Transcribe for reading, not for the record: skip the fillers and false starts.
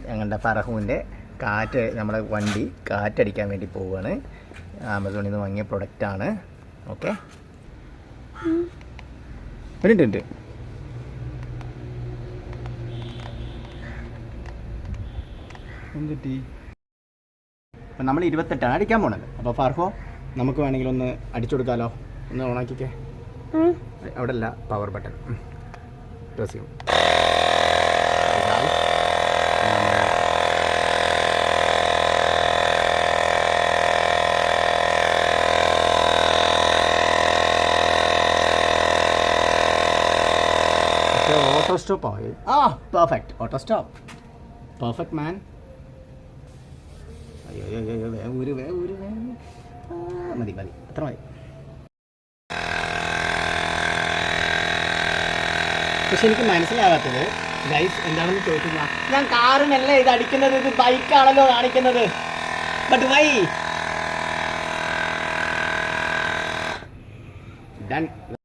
ഞങ്ങളുടെ ഫർഹൂൻ്റെ കാറ്റ്, നമ്മുടെ വണ്ടി കാറ്റടിക്കാൻ വേണ്ടി പോവുകയാണ്. ആമസോണിൽ നിന്ന് വാങ്ങിയ പ്രൊഡക്റ്റാണ്. ഓക്കെ, ഉണ്ട് എന്തിട്ടി. അപ്പം നമ്മൾ 28 അടിക്കാൻ പോണത്. അപ്പോൾ ഫർഹോ, നമുക്ക് വേണമെങ്കിൽ ഒന്ന് അടിച്ചു കൊടുക്കാമല്ലോ. ഒന്ന് ഓണാക്കിക്കേ. അവിടെ അല്ല, പവർ ബട്ടൺ പ്രസ് ചെയ്യും. ഓട്ടോ സ്റ്റോപ്പ് ആയി. Perfect auto stop. പെർഫെക്റ്റ് മാൻ. അയ്യോ മതി അത്ര മതി. പക്ഷെ എനിക്ക് മനസ്സിലാകാത്തത് ഗൈസ് എന്താണെന്ന് ചോദിച്ചില്ല. ഞാൻ കാറിനല്ല ഇത് അടിക്കുന്നത്, ഇത് ബൈക്കാണല്ലോ കാണിക്കുന്നത്. But why done.